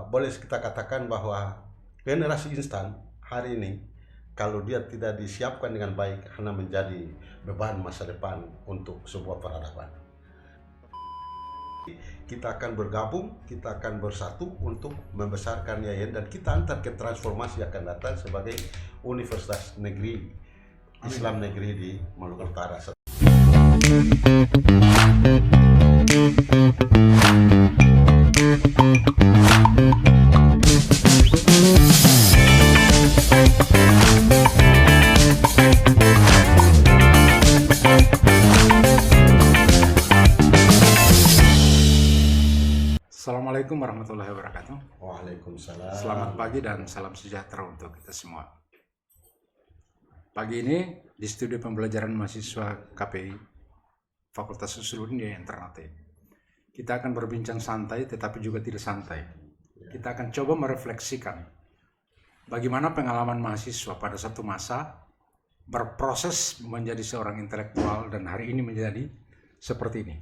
boleh kita katakan bahwa generasi instan hari ini kalau dia tidak disiapkan dengan baik hanya menjadi beban masa depan untuk sebuah peradaban. Kita akan bergabung, kita akan bersatu untuk membesarkan YAIN dan kita antar ke transformasi akan datang sebagai Universitas Negeri Islam Negeri di Maluku Utara. Assalamualaikum warahmatullahi wabarakatuh. Waalaikumsalam. Selamat pagi dan salam sejahtera untuk kita semua. Pagi ini di studio pembelajaran mahasiswa KPI Fakultas Usuluddin YAIN Ternate, kita akan berbincang santai tetapi juga tidak santai. Kita akan coba merefleksikan bagaimana pengalaman mahasiswa pada satu masa berproses menjadi seorang intelektual dan hari ini menjadi seperti ini.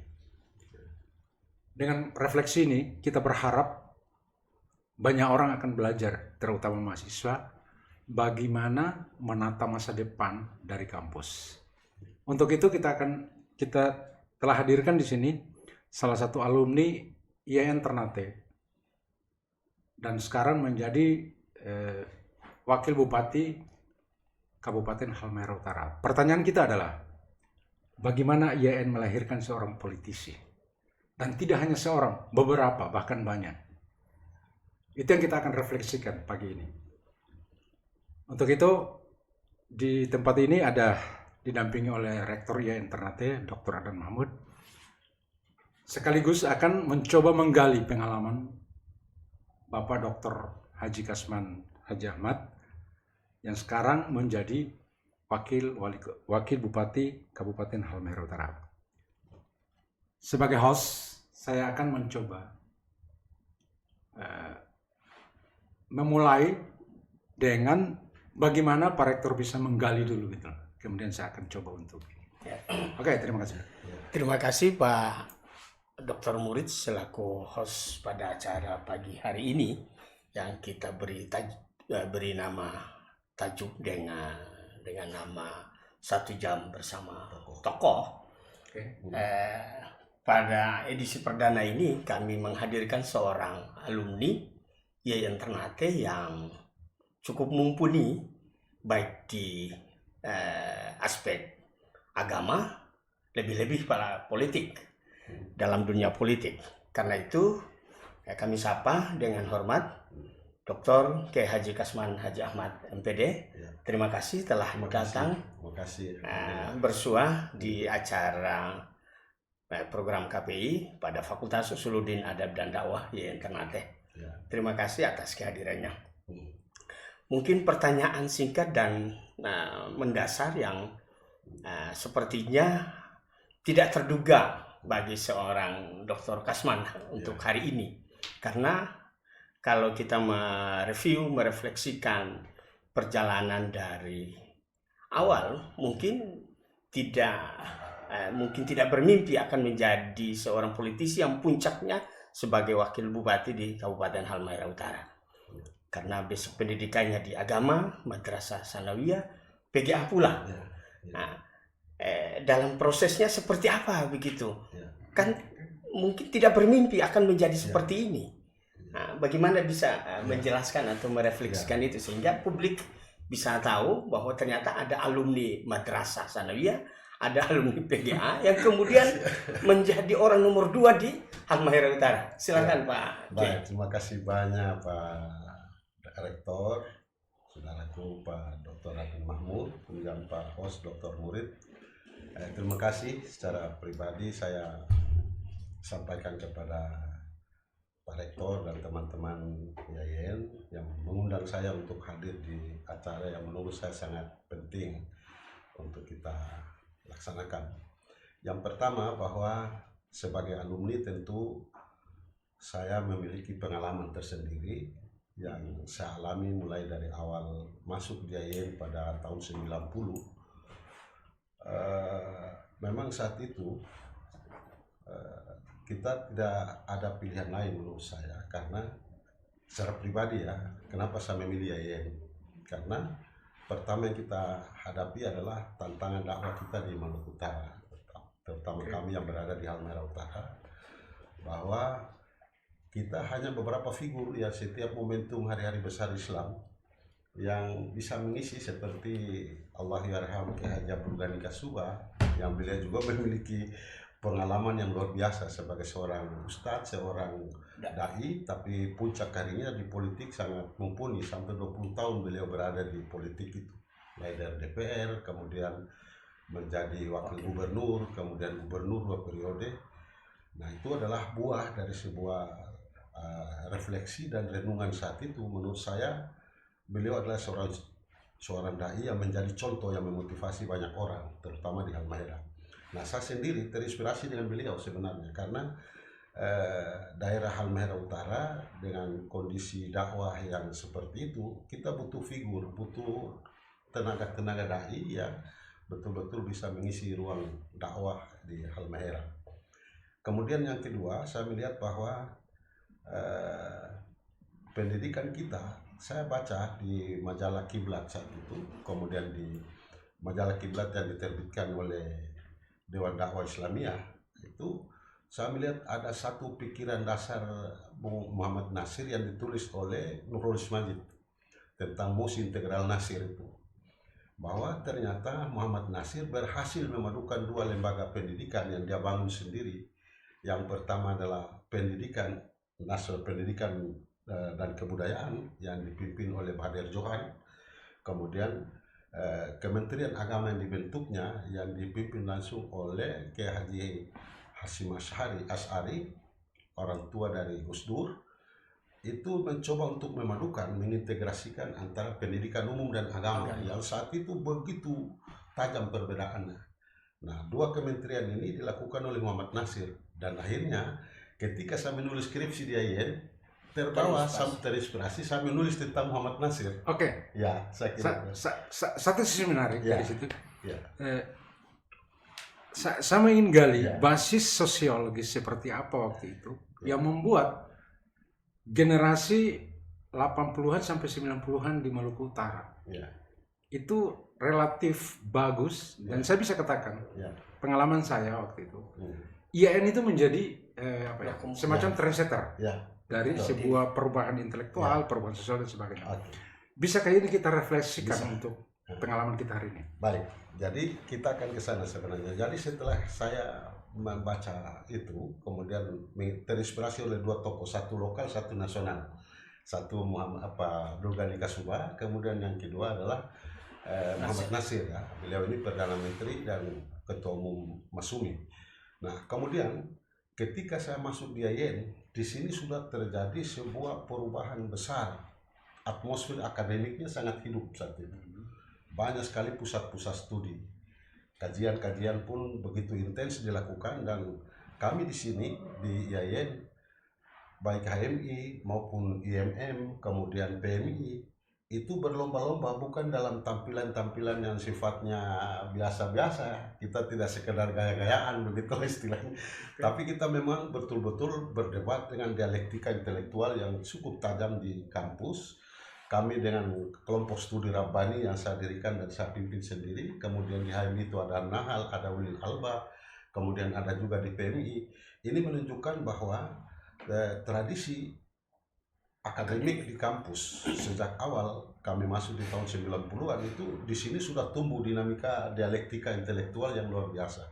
Dengan refleksi ini, kita berharap banyak orang akan belajar, terutama mahasiswa, bagaimana menata masa depan dari kampus. Untuk itu kita telah hadirkan di sini salah satu alumni YAIN Ternate dan sekarang menjadi Wakil Bupati Kabupaten Halmahera Utara. Pertanyaan kita adalah, bagaimana YAIN melahirkan seorang politisi? Dan tidak hanya seorang, beberapa, bahkan banyak. Itu yang kita akan refleksikan pagi ini. Untuk itu, di tempat ini ada didampingi oleh Rektor YAIN Ternate, Dr. Adan Mahmud. Sekaligus akan mencoba menggali pengalaman Bapak Dr. Haji Kasman Haji Ahmad, yang sekarang menjadi Wakil Bupati Kabupaten Halmahera Utara. Sebagai host, saya akan mencoba memulai dengan bagaimana Pak Rektor bisa menggali dulu gitu. Kemudian saya akan coba untuk Oke, terima kasih. Terima kasih Pak Dr. Murid selaku host pada acara pagi hari ini yang kita beri nama tajuk dengan nama 1 jam bersama tokoh. Pada edisi perdana ini kami menghadirkan seorang alumni YAIN Ternate yang cukup mumpuni baik di aspek agama, lebih-lebih pada politik, dalam dunia politik. Karena itu kami sapa dengan hormat Dr. Kiai Haji Kasman Haji Ahmad MPD. Terima kasih telah datang bersuah di acara program KPI pada Fakultas Usuluddin Adab dan Dakwah YAIN Ternate. Terima kasih atas kehadirannya. Mungkin pertanyaan singkat dan mendasar yang sepertinya tidak terduga bagi seorang Dr. Kasman untuk hari ini. Karena kalau kita merefleksikan perjalanan dari awal, mungkin tidak bermimpi akan menjadi seorang politisi yang puncaknya sebagai wakil bupati di Kabupaten Halmahera Utara. Karena basic pendidikannya di agama, Madrasah Sanawiyah, PGA pula. Nah, dalam prosesnya seperti apa begitu? Kan mungkin tidak bermimpi akan menjadi seperti ini. Nah, bagaimana bisa menjelaskan atau merefleksikan itu sehingga publik bisa tahu bahwa ternyata ada alumni Madrasah Sanawiyah, ada alumni PGA yang kemudian menjadi orang nomor 2 di Halmahera Utara. Silakan Pak. Baik, terima kasih banyak Pak Rektor, saudaraku Pak Dr. Adan Mahmud, kemudian Pak Host Dr. Murid. Terima kasih secara pribadi saya sampaikan kepada Pak Rektor dan teman-teman YAIN yang mengundang saya untuk hadir di acara yang menurut saya sangat penting untuk kita laksanakan. Yang pertama, bahwa sebagai alumni tentu saya memiliki pengalaman tersendiri yang saya alami mulai dari awal masuk di YAIN pada tahun 90. Memang saat itu kita tidak ada pilihan lain menurut saya, karena secara pribadi ya, kenapa saya memilih IAIN? Karena pertama yang kita hadapi adalah tantangan dakwah kita di Maluku Utara, terutama kami yang berada di Halmahera Utara, bahwa kita hanya beberapa figur ya setiap momentum hari-hari besar Islam yang bisa mengisi, seperti Allahyarham Ki Haji Abdul Ghani Kasuba, yang beliau juga memiliki pengalaman yang luar biasa sebagai seorang ustadz, seorang dai, tapi puncak karirnya di politik sangat mumpuni. Sampai 20 tahun beliau berada di politik itu, mulai dari DPR, kemudian menjadi wakil gubernur, kemudian gubernur 2 periode. Nah, itu adalah buah dari sebuah refleksi dan renungan saat itu. Menurut saya beliau adalah seorang dai yang menjadi contoh yang memotivasi banyak orang, terutama di Halmahera. Nah, saya sendiri terinspirasi dengan beliau sebenarnya, karena daerah Halmahera Utara dengan kondisi dakwah yang seperti itu, kita butuh figur, butuh tenaga-tenaga dai yang betul-betul bisa mengisi ruang dakwah di Halmahera. Kemudian yang kedua, saya melihat bahwa pendidikan kita, saya baca di majalah Kiblat saat itu, kemudian di majalah Kiblat yang diterbitkan oleh Dewan Dakwah Islamiyah, itu saya melihat ada satu pikiran dasar Bung Muhammad Nasir yang ditulis oleh Nurul Majid tentang musi integral Nasir itu, bahwa ternyata Muhammad Nasir berhasil memadukan 2 lembaga pendidikan yang dia bangun sendiri. Yang pertama adalah pendidikan nasional, pendidikan dan kebudayaan yang dipimpin oleh Bahadir Johan, kemudian Kementerian Agama yang dibentuknya yang dipimpin langsung oleh Kiai Haji Hasyim Asy'ari, orang tua dari Gus Dur, itu mencoba untuk memadukan, mengintegrasikan antara pendidikan umum dan agama yang saat itu begitu tajam perbedaannya. Nah, 2 kementerian ini dilakukan oleh Muhammad Nasir, dan akhirnya ketika saya menulis skripsi di IAIN, terbawa terinspirasi, saya menulis tentang Muhammad Nasir. Oke. Ya, saya kira. Satu sisi menarik Ya. dari situ. Ya. Saya ingin gali Ya. basis sosiologis seperti apa waktu itu yang membuat generasi 80-an sampai 90-an di Maluku Utara Ya. itu relatif bagus, dan saya bisa katakan Ya. pengalaman saya waktu itu, Hmm. IAIN itu menjadi semacam Ya. trendsetter Ya. dari Betul. sebuah perubahan intelektual, perubahan sosial dan sebagainya. Oke. Bisa kayak ini kita refleksikan Bisa. untuk pengalaman kita hari ini. Baik, jadi kita akan ke sana sebenarnya. Jadi setelah saya membaca itu, kemudian terinspirasi oleh 2 tokoh, satu lokal, satu nasional. Satu Abdul Ghani Kasuba, kemudian yang kedua adalah Muhammad Nasir. Ya. Beliau ini Perdana Menteri dan Ketua Umum Masumi. Nah, kemudian ketika saya masuk di IAIN, di sini sudah terjadi sebuah perubahan besar. Atmosfer akademiknya sangat hidup saat itu. Banyak sekali pusat-pusat studi. Kajian-kajian pun begitu intens dilakukan, dan kami di sini di IAIN, baik HMI maupun IMM, kemudian PMI, itu berlomba-lomba bukan dalam tampilan-tampilan yang sifatnya biasa-biasa. Kita tidak sekedar gaya-gayaan begitu istilahnya, tapi kita memang betul-betul berdebat dengan dialektika intelektual yang cukup tajam di kampus. Kami dengan kelompok studi Rabbani yang saya dirikan dan saya pimpin sendiri, kemudian di HMI itu ada Nahal, ada Ulil Alba, kemudian ada juga di PMI. Ini menunjukkan bahwa tradisi akademik di kampus sejak awal kami masuk di tahun 90-an itu di sini sudah tumbuh dinamika dialektika intelektual yang luar biasa,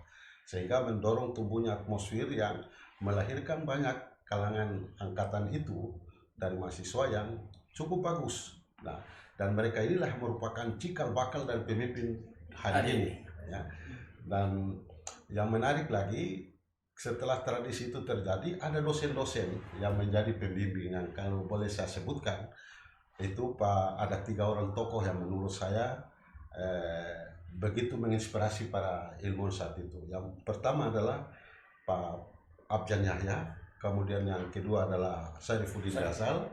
sehingga mendorong tumbuhnya atmosfer yang melahirkan banyak kalangan angkatan itu dari mahasiswa yang cukup bagus. Nah, dan mereka inilah merupakan cikal bakal dan pemimpin hari ini. Ya. Dan yang menarik lagi, setelah tradisi itu terjadi, ada dosen-dosen yang menjadi pembimbing yang kalau boleh saya sebutkan, itu ada 3 orang tokoh yang menurut saya begitu menginspirasi para ilmuwan saat itu. Yang pertama adalah Pak Abjan Yahya, kemudian yang kedua adalah Syarifuddin Ghazal,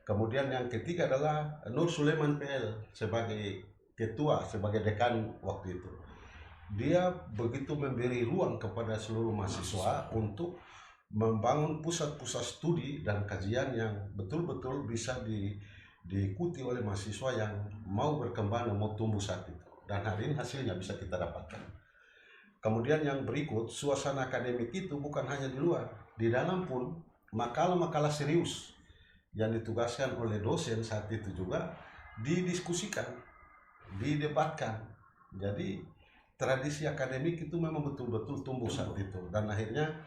kemudian yang ketiga adalah Nur Sulaiman PL sebagai ketua, sebagai dekan waktu itu. Dia begitu memberi ruang kepada seluruh mahasiswa untuk membangun pusat-pusat studi dan kajian yang betul-betul bisa diikuti oleh mahasiswa yang mau berkembang dan mau tumbuh saat itu. Dan hari ini hasilnya bisa kita dapatkan. Kemudian yang berikut, suasana akademik itu bukan hanya di luar, di dalam pun makalah-makalah serius yang ditugaskan oleh dosen saat itu juga didiskusikan, didebatkan. Jadi tradisi akademik itu memang betul-betul tumbuh saat itu, dan akhirnya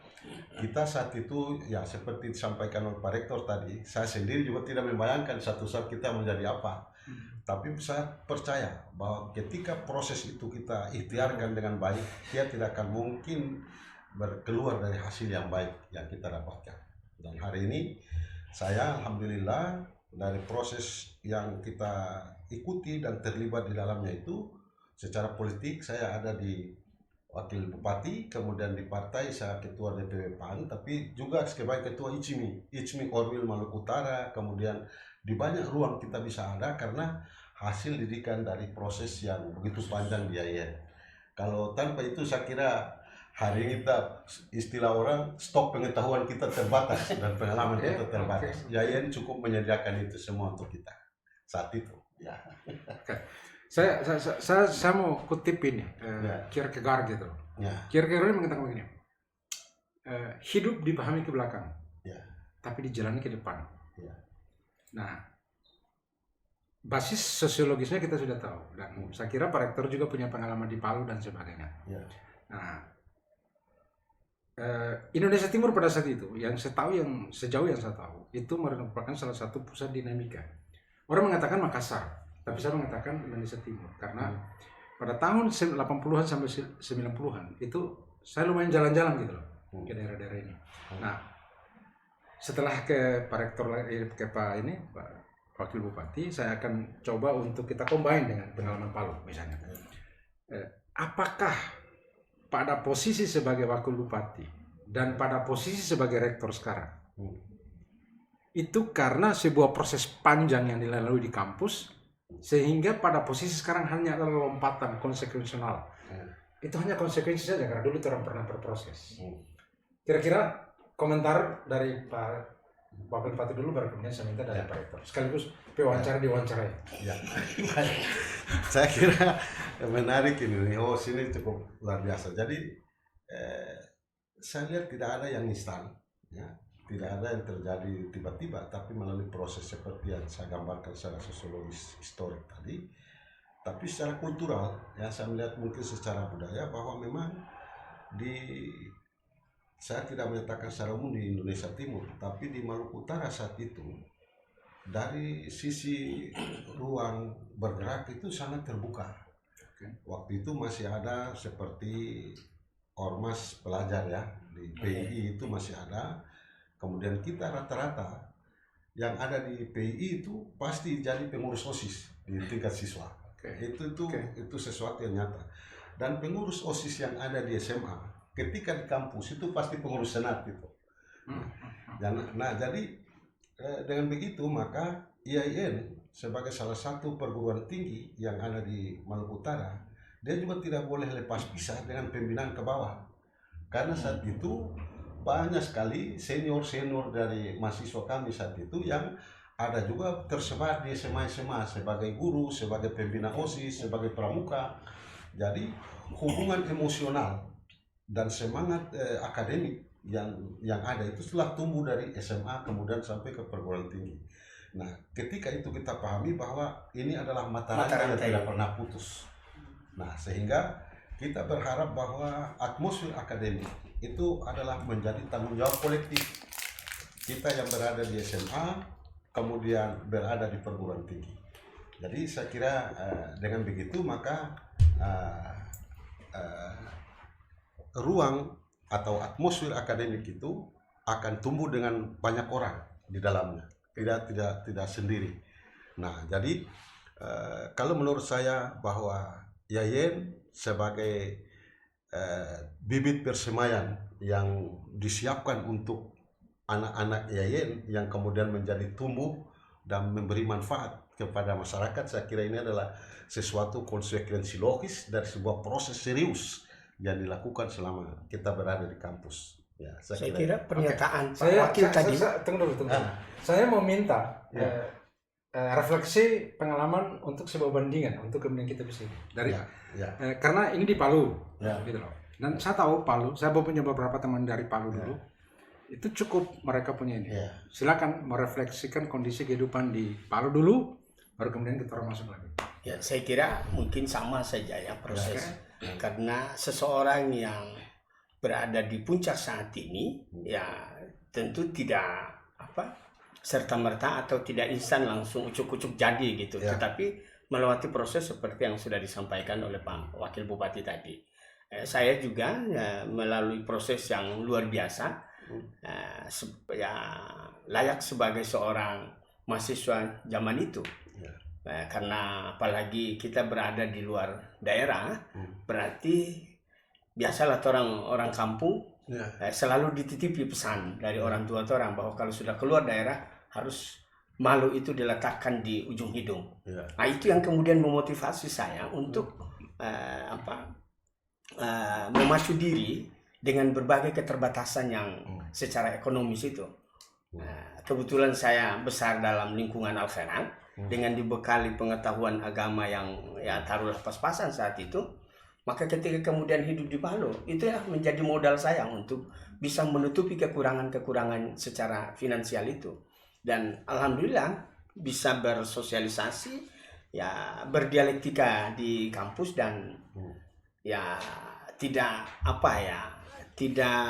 kita saat itu ya seperti disampaikan oleh Pak Rektor tadi, saya sendiri juga tidak membayangkan satu saat kita menjadi apa, tapi saya percaya bahwa ketika proses itu kita ikhtiarkan dengan baik, dia tidak akan mungkin berkeluar dari hasil yang baik yang kita dapatkan. Dan hari ini saya alhamdulillah dari proses yang kita ikuti dan terlibat di dalamnya itu, secara politik saya ada di wakil bupati, kemudian di partai saya ketua DPW PAN, tapi juga sebagai ketua ICMI Orwil Maluku Utara. Kemudian di banyak ruang kita bisa ada karena hasil didikan dari proses yang begitu panjang di IAIN. Kalau tanpa itu saya kira hari ini kita, istilah orang, stok pengetahuan kita terbatas dan pengalaman kita terbatas. IAIN cukup menyediakan itu semua untuk kita saat itu. Ya. Saya mau kutip ini, Kierkegaard gitu. Kierkegaard mengatakan begini, hidup dipahami ke belakang, tapi dijalani ke depan. Nah, basis sosiologisnya kita sudah tahu, dan saya kira Pak Rektor juga punya pengalaman di Palu dan sebagainya. Nah, Indonesia Timur pada saat itu, sejauh yang saya tahu, itu merupakan salah satu pusat dinamika. Orang mengatakan Makassar, tapi saya mengatakan Indonesia Timur karena pada tahun 80-an sampai 90-an itu saya lumayan jalan-jalan gitu loh ke daerah-daerah ini. Nah, setelah ke Pak Rektor, ke Pak Wakil Bupati, saya akan coba untuk kita combine dengan pengalaman Palu misalnya. Apakah pada posisi sebagai Wakil Bupati dan pada posisi sebagai Rektor sekarang, itu karena sebuah proses panjang yang dilalui di kampus, sehingga pada posisi sekarang hanya adalah lompatan konsekuensial. Itu hanya konsekuensi saja karena dulu orang pernah berproses. Kira-kira komentar dari Pak Wakil Bupati dulu, baru kemudian saya minta dari Pak Rektor sekaligus diwawancarai. Ya. Saya kira menarik ini. Sini cukup luar biasa. Jadi saya lihat tidak ada yang instan, ya. Tidak ada yang terjadi tiba-tiba, tapi melalui proses seperti yang saya gambarkan secara sosiologis historik tadi. Tapi secara kultural, ya saya melihat mungkin secara budaya bahwa memang saya tidak menyatakan secara umum di Indonesia Timur, tapi di Maluku Utara saat itu, dari sisi ruang bergerak itu sangat terbuka. Waktu itu masih ada seperti ormas pelajar ya, di PII itu masih ada. Kemudian kita rata-rata yang ada di PII itu pasti jadi pengurus OSIS di tingkat siswa. Itu sesuatu yang nyata. Dan pengurus OSIS yang ada di SMA ketika di kampus itu pasti pengurus senat gitu. Nah, jadi dengan begitu maka IAIN sebagai salah satu perguruan tinggi yang ada di Maluku Utara, dia juga tidak boleh lepas pisah dengan pembinaan ke bawah. Karena saat itu banyak sekali senior-senior dari mahasiswa kami saat itu yang ada juga tersebar di SMA-SMA sebagai guru, sebagai pembina OSIS, sebagai pramuka. Jadi hubungan emosional dan semangat akademik yang ada itu setelah tumbuh dari SMA kemudian sampai ke perguruan tinggi. Nah, ketika itu kita pahami bahwa ini adalah mata rantai yang tidak pernah putus. Nah, sehingga kita berharap bahwa atmosfer akademik itu adalah menjadi tanggung jawab kolektif kita yang berada di SMA kemudian berada di perguruan tinggi. Jadi saya kira dengan begitu maka ruang atau atmosfer akademik itu akan tumbuh dengan banyak orang di dalamnya, tidak sendiri. Nah, jadi kalau menurut saya bahwa IAIN sebagai bibit persemaian yang disiapkan untuk anak-anak IAIN yang kemudian menjadi tumbuh dan memberi manfaat kepada masyarakat, saya kira ini adalah sesuatu konsekuensi logis dari sebuah proses serius yang dilakukan selama kita berada di kampus. Ya, Saya kira pernyataan Pak Saya, Wakil tadi. tunggu dulu. Ah. Saya mau minta Ya. refleksi pengalaman untuk sebuah bandingan untuk kemudian kita bisa dari Ya. karena ini di Palu, Ya. gitu loh. Dan saya tahu Palu, saya punya beberapa teman dari Palu dulu. Itu cukup mereka punya ini. Ya. Silakan merefleksikan kondisi kehidupan di Palu dulu, baru kemudian kita orang masuk lagi. Ya, saya kira mungkin sama saja ya proses. Karena seseorang yang berada di puncak saat ini, ya tentu tidak serta-merta atau tidak instan langsung ucuk-ucuk jadi gitu. Ya. Tetapi melewati proses seperti yang sudah disampaikan oleh Pak Wakil Bupati tadi. Saya juga melalui proses yang luar biasa, ya layak sebagai seorang mahasiswa zaman itu. Karena apalagi kita berada di luar daerah, berarti biasalah orang kampung selalu dititipi pesan dari orang tua orang bahwa kalau sudah keluar daerah harus malu itu diletakkan di ujung hidung. Nah, itu yang kemudian memotivasi saya untuk memacu diri dengan berbagai keterbatasan yang secara ekonomis itu. Kebetulan saya besar dalam lingkungan Al-Khairat dengan dibekali pengetahuan agama yang ya taruhlah pas-pasan saat itu, maka ketika kemudian hidup di Palu, itu ya menjadi modal saya untuk bisa menutupi kekurangan-kekurangan secara finansial itu. Dan alhamdulillah bisa bersosialisasi, ya berdialektika di kampus dan ya tidak tidak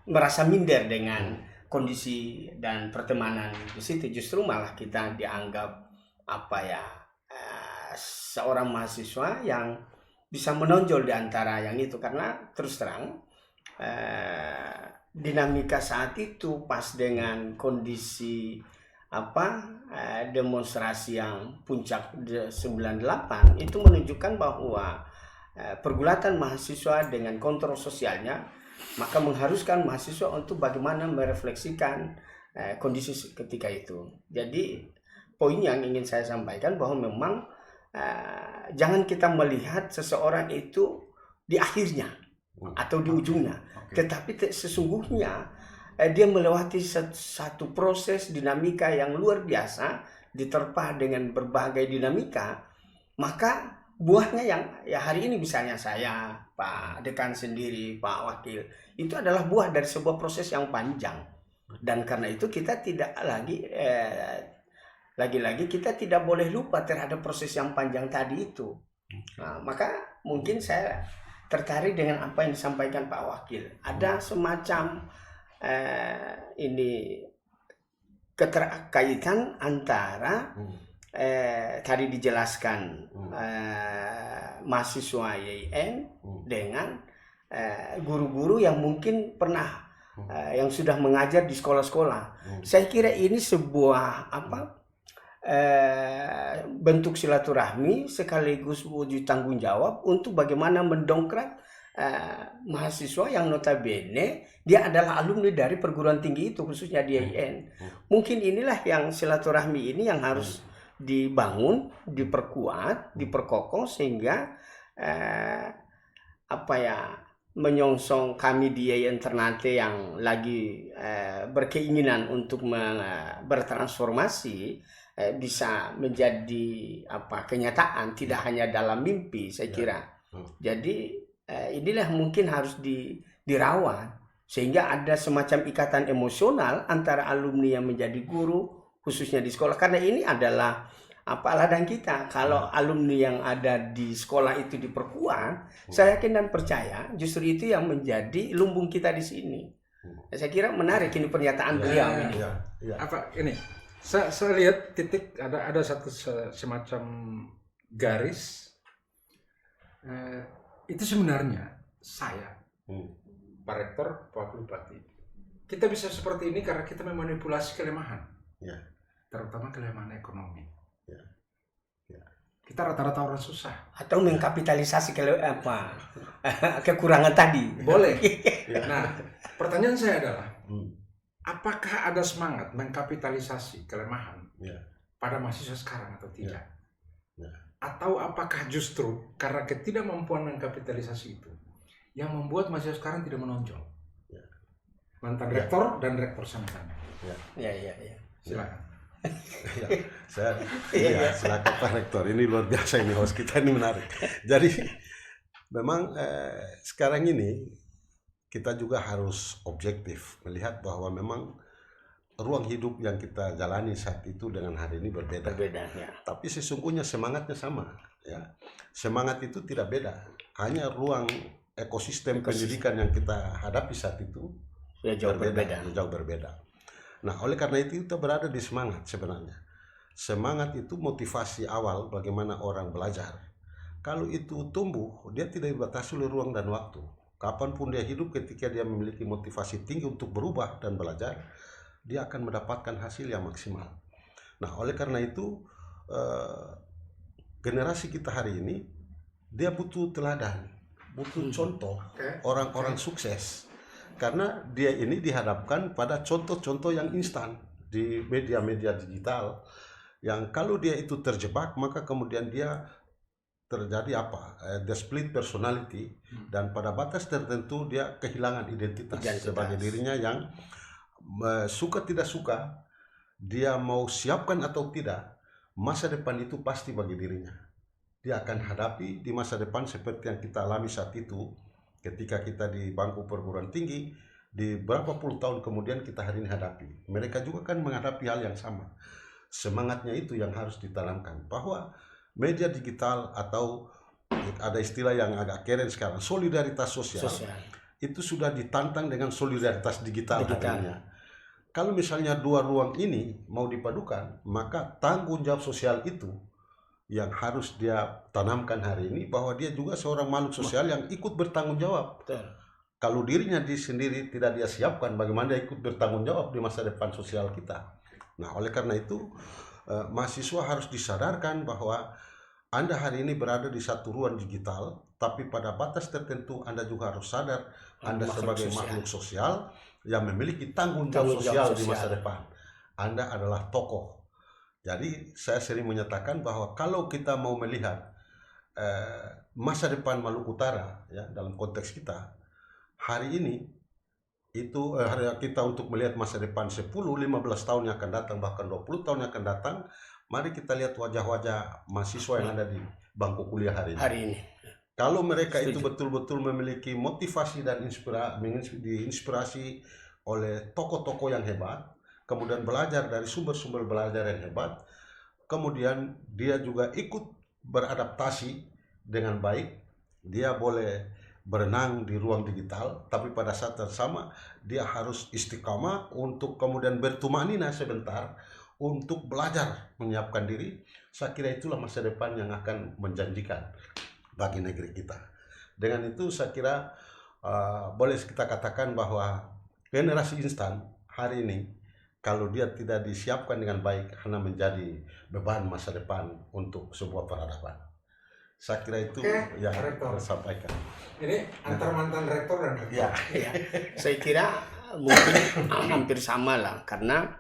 merasa minder dengan kondisi dan pertemanan di situ. Justru malah kita dianggap seorang mahasiswa yang bisa menonjol di antara yang itu, karena terus terang dinamika saat itu pas dengan kondisi demonstrasi yang puncak 98 itu menunjukkan bahwa pergulatan mahasiswa dengan kontrol sosialnya maka mengharuskan mahasiswa untuk bagaimana merefleksikan kondisi ketika itu. Jadi poin yang ingin saya sampaikan bahwa memang jangan kita melihat seseorang itu di akhirnya atau di ujungnya, tetapi sesungguhnya dia melewati satu proses dinamika yang luar biasa, diterpa dengan berbagai dinamika, maka buahnya yang ya hari ini misalnya saya, Pak Dekan sendiri, Pak Wakil, itu adalah buah dari sebuah proses yang panjang. Dan karena itu kita tidak lagi-lagi kita tidak boleh lupa terhadap proses yang panjang tadi itu. Nah, maka mungkin saya tertarik dengan apa yang disampaikan Pak Wakil. Ada semacam ini keterkaitan antara tadi dijelaskan mahasiswa YIN dengan guru-guru yang mungkin pernah yang sudah mengajar di sekolah-sekolah. Saya kira ini sebuah bentuk silaturahmi sekaligus wujud tanggung jawab untuk bagaimana mendongkrak mahasiswa yang notabene dia adalah alumni dari perguruan tinggi itu, khususnya di IAIN. Mungkin inilah yang silaturahmi ini yang harus dibangun, diperkuat, diperkokoh sehingga menyongsong kami di IAIN Ternate yang lagi berkeinginan untuk bertransformasi bisa menjadi kenyataan, tidak hanya dalam mimpi, saya kira. Jadi inilah mungkin harus dirawat sehingga ada semacam ikatan emosional antara alumni yang menjadi guru khususnya di sekolah, karena ini adalah ladang kita. Kalau alumni yang ada di sekolah itu diperkuat, saya yakin dan percaya justru itu yang menjadi lumbung kita di sini. Saya kira menarik ini pernyataan beliau ini. Ini saya lihat titik ada satu semacam garis. Itu sebenarnya saya, Pak Rektor, Pak Bupati, kita bisa seperti ini karena kita memanipulasi kelemahan, terutama kelemahan ekonomi. Kita rata-rata orang susah. Atau mengkapitalisasi kekurangan tadi. Boleh. Nah, pertanyaan saya adalah, apakah ada semangat mengkapitalisasi kelemahan pada mahasiswa sekarang atau tidak? Atau apakah justru karena ketidakmampuan mengkapitalisasi itu yang membuat mahasiswa sekarang tidak menonjol? mantan rektor dan rektor Sanatan. Ya. Silakan. Ya, silakan Pak Rektor. Ini luar biasa ini host kita ini menarik. Jadi memang sekarang ini kita juga harus objektif melihat bahwa memang ruang hidup yang kita jalani saat itu dengan hari ini berbeda. Ya. Tapi sesungguhnya semangatnya sama. Ya, semangat itu tidak beda. Hanya ruang ekosistem pendidikan yang kita hadapi saat itu jauh berbeda. Jauh berbeda. Nah, oleh karena itu kita berada di semangat sebenarnya. Semangat itu motivasi awal bagaimana orang belajar. Kalau itu tumbuh, dia tidak dibatasi oleh ruang dan waktu. Kapanpun dia hidup, ketika dia memiliki motivasi tinggi untuk berubah dan belajar, dia akan mendapatkan hasil yang maksimal. Nah, oleh karena itu generasi kita hari ini, dia butuh teladan, butuh contoh orang-orang sukses. Karena dia ini dihadapkan pada contoh-contoh yang instan di media-media digital, yang kalau dia itu terjebak, maka kemudian dia terjadi the split personality, dan pada batas tertentu dia kehilangan identitas sebagai dirinya yang suka tidak suka, dia mau siapkan atau tidak, masa depan itu pasti bagi dirinya. Dia akan hadapi di masa depan seperti yang kita alami saat itu. Ketika kita di bangku perguruan tinggi, di berapa puluh tahun kemudian kita hari ini hadapi. Mereka juga kan menghadapi hal yang sama. Semangatnya itu yang harus ditanamkan. Bahwa media digital atau ada istilah yang agak keren sekarang, solidaritas sosial. Itu sudah ditantang dengan solidaritas digital. Artinya. Kalau misalnya dua ruang ini mau dipadukan, maka tanggung jawab sosial itu yang harus dia tanamkan hari ini, bahwa dia juga seorang makhluk sosial yang ikut bertanggung jawab. Betul. Kalau dirinya sendiri tidak dia siapkan, bagaimana dia ikut bertanggung jawab di masa depan sosial kita. Nah, oleh karena itu mahasiswa harus disadarkan bahwa Anda hari ini berada di satu ruang digital, tapi pada batas tertentu Anda juga harus sadar Anda sebagai makhluk sosial yang memiliki tanggung jawab sosial di masa depan. Anda adalah tokoh. Jadi saya sering menyatakan bahwa kalau kita mau melihat masa depan Maluku Utara, ya, dalam konteks kita hari ini itu kita untuk melihat masa depan 10-15 tahun yang akan datang, bahkan 20 tahun yang akan datang, mari kita lihat wajah-wajah mahasiswa yang ada di bangku kuliah hari ini. Kalau mereka itu betul-betul memiliki motivasi dan diinspirasi oleh tokoh-tokoh yang hebat, kemudian belajar dari sumber-sumber belajar yang hebat, kemudian dia juga ikut beradaptasi dengan baik, dia boleh berenang di ruang digital, tapi pada saat yang sama dia harus istiqamah untuk kemudian bertumanina sebentar untuk belajar menyiapkan diri. Saya kira itulah masa depan yang akan menjanjikan bagi negeri kita. Dengan itu saya kira boleh kita katakan bahwa generasi instan hari ini, kalau dia tidak disiapkan dengan baik, hanya menjadi beban masa depan untuk sebuah peradaban. Saya kira itu yang harus sampaikan. Ini antar mantan rektor dan rektor. Ya. Saya kira mungkin hampir sama lah, karena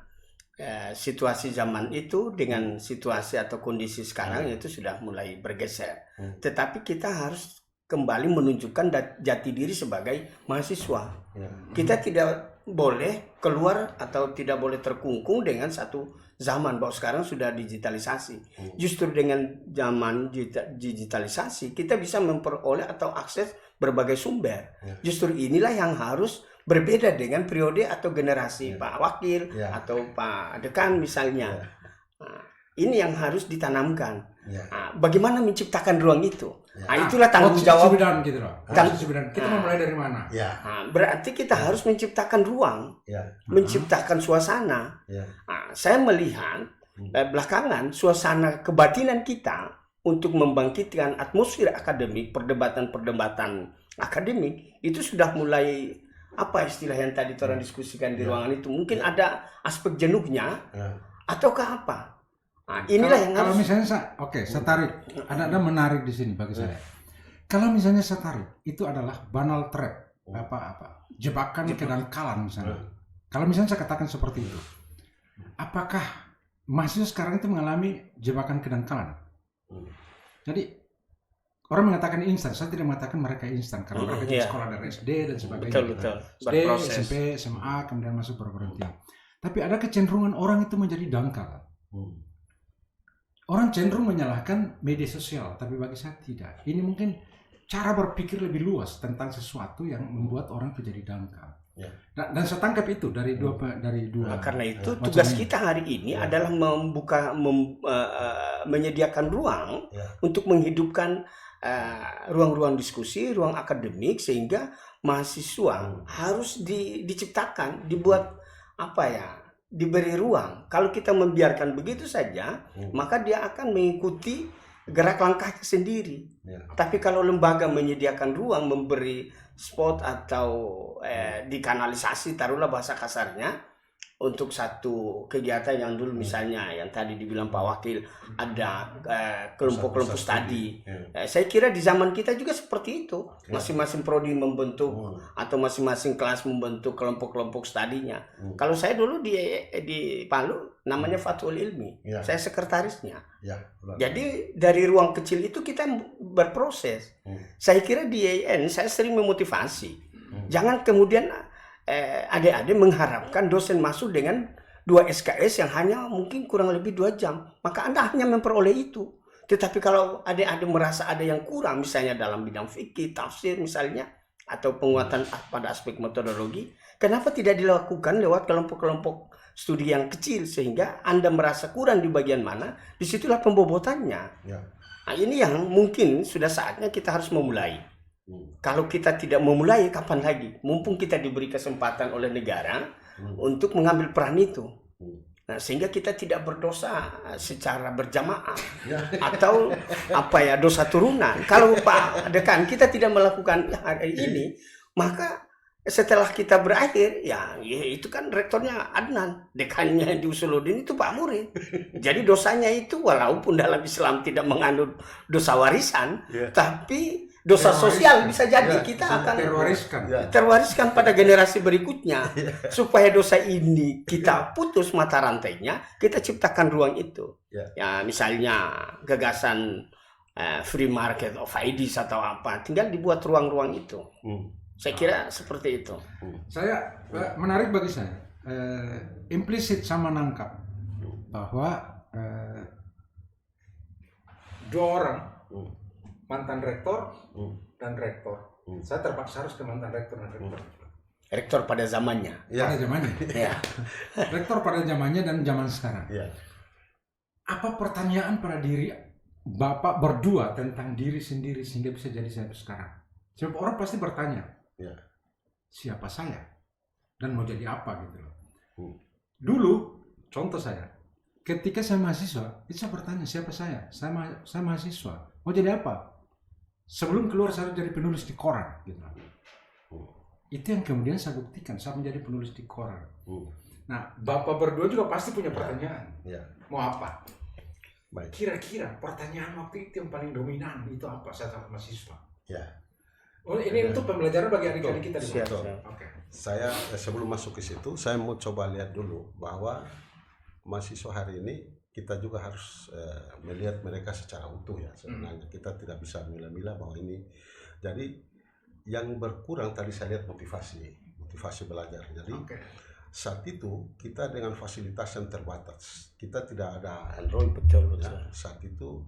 situasi zaman itu dengan situasi atau kondisi sekarang itu sudah mulai bergeser. Tetapi kita harus kembali menunjukkan jati diri sebagai mahasiswa. Kita tidak boleh keluar atau tidak boleh terkungkung dengan satu zaman, bahwa sekarang sudah digitalisasi. Justru dengan zaman digitalisasi kita bisa memperoleh atau akses berbagai sumber. Justru inilah yang harus berbeda dengan periode atau generasi Pak Wakil atau Pak Dekan misalnya. Nah, ini yang harus ditanamkan. Bagaimana menciptakan ruang itu? Itulah tanggung jawab. Gitu loh. Kita mulai dari mana? Berarti kita harus menciptakan ruang, menciptakan suasana. Saya melihat belakangan suasana kebatinan kita untuk membangkitkan atmosfer akademik, perdebatan-perdebatan akademik itu sudah mulai, apa istilah yang tadi orang diskusikan di ruangan itu, mungkin ada aspek jenuhnya ataukah apa. Nah, inilah yang kalau harus. Misalnya saya tarik, ada menarik di sini bagi saya. Kalau misalnya saya tarik, itu adalah banal trap, jebakan kedangkalan misalnya. Kalau misalnya saya katakan seperti itu, apakah mahasiswa sekarang itu mengalami jebakan kedangkalan? Jadi orang mengatakan instan, saya tidak mengatakan mereka instan karena mereka juga Iya. sekolah dari SD dan sebagainya. Betul, gitu. betul. SD, Berproses. SMP, SMA, kemudian masuk perguruan tinggi. Tapi ada kecenderungan orang itu menjadi dangkal. Orang cenderung menyalahkan media sosial, tapi bagi saya tidak. Ini mungkin cara berpikir lebih luas tentang sesuatu yang membuat orang itu jadi dangkal. Ya. Dan saya tangkap itu dari dua Nah, karena itu macam tugas ini. kita hari ini Ya. adalah menyediakan ruang Ya. untuk menghidupkan ruang-ruang diskusi, ruang akademik, sehingga mahasiswa harus diciptakan, dibuat diberi ruang. Kalau kita membiarkan begitu saja, maka dia akan mengikuti gerak langkahnya sendiri. Ya. Tapi kalau lembaga menyediakan ruang, memberi spot atau dikanalisasi, taruhlah bahasa kasarnya, untuk satu kegiatan yang dulu misalnya yang tadi dibilang Pak Wakil, ada kelompok-kelompok studi. Ya. Saya kira di zaman kita juga seperti itu. Masing-masing prodi membentuk atau masing-masing kelas membentuk kelompok-kelompok studinya. Kalau saya dulu di Palu namanya Fathul Ilmi. Ya. Saya sekretarisnya. Ya. Jadi dari ruang kecil itu kita berproses. Saya kira di IAIN saya sering memotivasi. Jangan kemudian adik-adik mengharapkan dosen masuk dengan 2 SKS yang hanya mungkin kurang lebih 2 jam. Maka Anda hanya memperoleh itu. Tetapi kalau adik-adik merasa ada yang kurang, misalnya dalam bidang fikih, tafsir misalnya, atau penguatan pada aspek metodologi, kenapa tidak dilakukan lewat kelompok-kelompok studi yang kecil, sehingga Anda merasa kurang di bagian mana, disitulah pembobotannya. Ya. Nah, ini yang mungkin sudah saatnya kita harus memulai. Kalau kita tidak memulai, kapan lagi? Mumpung kita diberi kesempatan oleh negara untuk mengambil peran itu. Nah, sehingga kita tidak berdosa secara berjamaah atau dosa turunan. Kalau Pak Dekan kita tidak melakukan hari ini, maka setelah kita berakhir, ya itu kan rektornya Adnan, dekannya di Usuludin itu Pak Murid. Jadi dosanya itu walaupun dalam Islam tidak mengandung dosa warisan, tapi dosa sosial bisa jadi kita akan terwariskan pada generasi berikutnya. Supaya dosa ini kita putus mata rantainya, kita ciptakan ruang itu. Ya misalnya gagasan free market of ideas atau apa, tinggal dibuat ruang-ruang itu. Saya kira seperti itu. Saya menarik bagi saya, implisit sama nangkap bahwa 2 orang, mantan rektor dan rektor. Saya terpaksa harus ke mantan rektor dan rektor. Rektor pada zamannya. Pada zamannya. Ya. Rektor pada zamannya dan zaman sekarang. Ya. Apa pertanyaan pada diri Bapak berdua tentang diri sendiri sehingga bisa jadi saya sekarang? Sebab orang pasti bertanya, siapa saya dan mau jadi apa gitu loh. Dulu, contoh saya, ketika saya mahasiswa, itu saya bertanya siapa saya? Saya mahasiswa, mau jadi apa? Sebelum keluar saya jadi penulis di koran gitu. Itu yang kemudian saya buktikan, saya menjadi penulis di koran. Nah, Bapak berdua juga pasti punya pertanyaan. Mau apa? Baik. Kira-kira pertanyaan waktu itu yang paling dominan itu apa saat mahasiswa? Ya. Oh, ini untuk pembelajaran bagi adik-adik kita di Siap, sana. siap. Oke. Saya sebelum masuk ke situ, saya mau coba lihat dulu bahwa mahasiswa hari ini kita juga harus melihat mereka secara utuh ya sebenarnya. Kita tidak bisa milah-milah bahwa ini. Jadi yang berkurang tadi saya lihat motivasi belajar. Jadi saat itu kita dengan fasilitas yang terbatas, kita tidak ada Android Betul. saat itu,